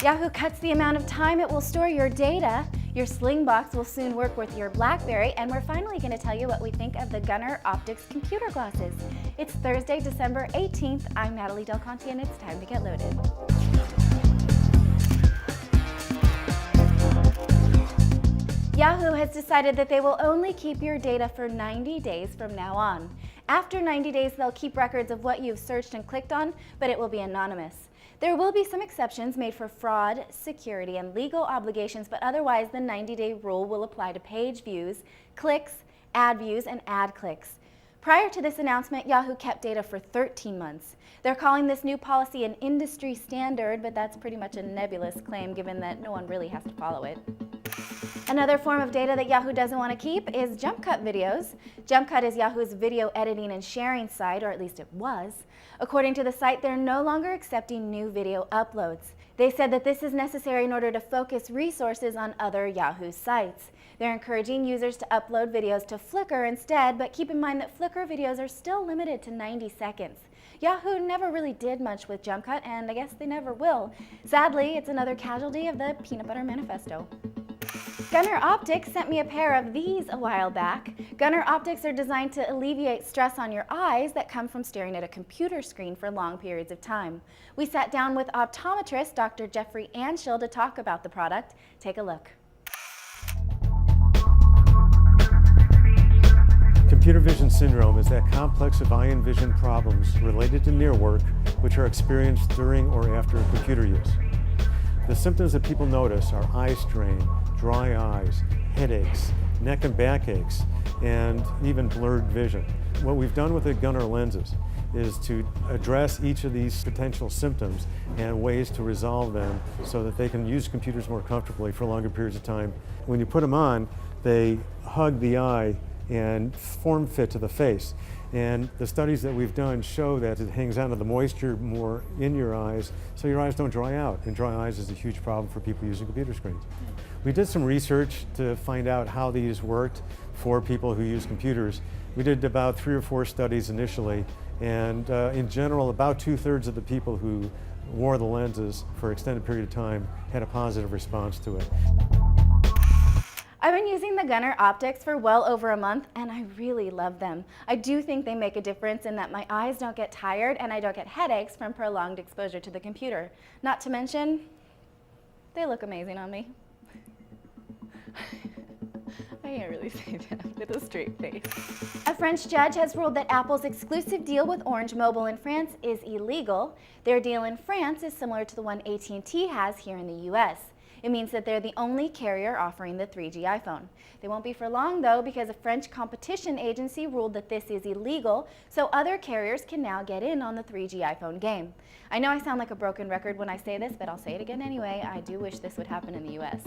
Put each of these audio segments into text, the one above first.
Yahoo cuts the amount of time it will store your data. Your Slingbox will soon work with your BlackBerry, and we're finally going to tell you what we think of the Gunnar Optics computer glasses. It's Thursday, December 18th. I'm Natali Del Conte, and it's time to get loaded. Yahoo has decided that they will only keep your data for 90 days from now on. After 90 days, they'll keep records of what you've searched and clicked on, but it will be anonymous. There will be some exceptions made for fraud, security, and legal obligations, but otherwise the 90-day rule will apply to page views, clicks, ad views, and ad clicks. Prior to this announcement, Yahoo kept data for 13 months. They're calling this new policy an industry standard, but that's pretty much a nebulous claim given that no one really has to follow it. Another form of data that Yahoo doesn't want to keep is jump cut videos. Jump cut is Yahoo's video editing and sharing site, or at least it was. According to the site, they're no longer accepting new video uploads. They said that this is necessary in order to focus resources on other Yahoo sites. They're encouraging users to upload videos to Flickr instead, but keep in mind that Flickr videos are still limited to 90 seconds. Yahoo never really did much with jump cut, and I guess they never will. Sadly, it's another casualty of the peanut butter manifesto. Gunnar Optics sent me a pair of these a while back. Gunnar Optics are designed to alleviate stress on your eyes that come from staring at a computer screen for long periods of time. We sat down with optometrist Dr. Jeffrey Anshel to talk about the product. Take a look. Computer vision syndrome is that complex of eye and vision problems related to near work which are experienced during or after computer use. The symptoms that people notice are eye strain, dry eyes, headaches, neck and back aches, and even blurred vision. What we've done with the Gunnar lenses is to address each of these potential symptoms and ways to resolve them so that they can use computers more comfortably for longer periods of time. When you put them on, they hug the eye and form fit to the face. And the studies that we've done show that it hangs out of the moisture more in your eyes, so your eyes don't dry out. And dry eyes is a huge problem for people using computer screens. We did some research to find out how these worked for people who use computers. We did about 3 or 4 studies initially, and in general, about 2/3 of the people who wore the lenses for an extended period of time had a positive response to it. I've been using the Gunnar Optics for well over a month, and I really love them. I do think they make a difference in that my eyes don't get tired and I don't get headaches from prolonged exposure to the computer. Not to mention, they look amazing on me. I can't really say that with a straight face. A French judge has ruled that Apple's exclusive deal with Orange Mobile in France is illegal. Their deal in France is similar to the one AT&T has here in the US. It means that they're the only carrier offering the 3G iPhone. They won't be for long though, because a French competition agency ruled that this is illegal, so other carriers can now get in on the 3G iPhone game. I know I sound like a broken record when I say this, but I'll say it again anyway. I do wish this would happen in the US.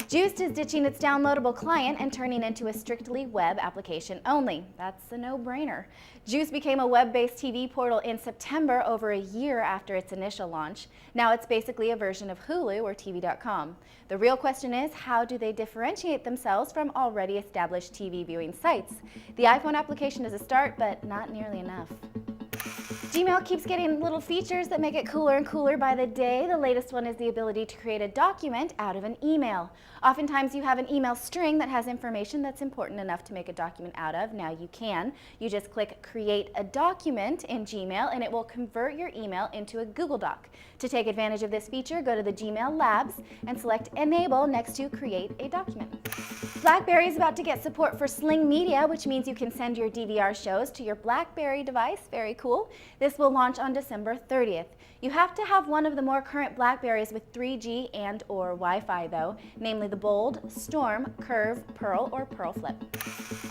Juiced is ditching its downloadable client and turning into a strictly web application only. That's a no-brainer. Juice became a web-based TV portal in September, over a year after its initial launch. Now it's basically a version of Hulu or TV.com. The real question is, how do they differentiate themselves from already established TV viewing sites? The iPhone application is a start, but not nearly enough. Gmail keeps getting little features that make it cooler and cooler by the day. The latest one is the ability to create a document out of an email. Oftentimes you have an email string that has information that's important enough to make a document out of. Now you can. You just click Create a Document in Gmail and it will convert your email into a Google Doc. To take advantage of this feature, go to the Gmail Labs and select Enable next to Create a Document. BlackBerry is about to get support for Sling Media, which means you can send your DVR shows to your BlackBerry device. Very cool. This will launch on December 30th. You have to have one of the more current BlackBerries with 3G and/or Wi-Fi though, namely the Bold, Storm, Curve, Pearl, or Pearl Flip.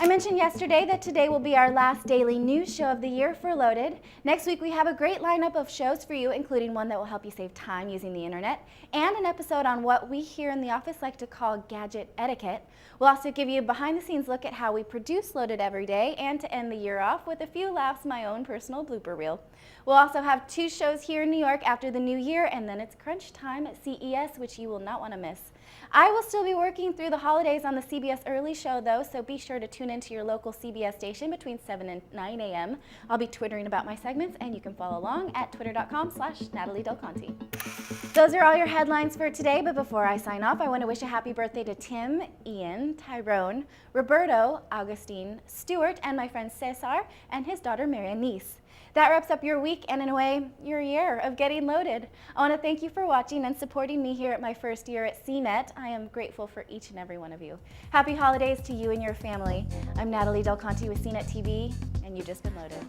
I mentioned yesterday that today will be our last daily news show of the year for Loaded. Next week we have a great lineup of shows for you, including one that will help you save time using the internet, and an episode on what we here in the office like to call gadget etiquette. We'll also give you a behind-the-scenes look at how we produce Loaded every day, and to end the year off with a few laughs, my own personal blooper reel. We'll also have 2 shows here in New York after the new year, and then it's crunch time at CES, which you will not want to miss. I will still be working through the holidays on the CBS Early Show, though, so be sure to tune into your local CBS station between 7 and 9 a.m. I'll be twittering about my segments, and you can follow along at twitter.com/NatalieDelConte. Those are all your headlines for today, but before I sign off, I want to wish a happy birthday to Tim, Ian, Tyrone, Roberto, Augustine, Stuart, and my friend Cesar, and his daughter Marianice. That wraps up your week and, in a way, your year of getting loaded. I want to thank you for watching and supporting me here at my first year at CNET. I am grateful for each and every one of you. Happy holidays to you and your family. I'm Natalie Del Conte with CNET TV, and you've just been loaded.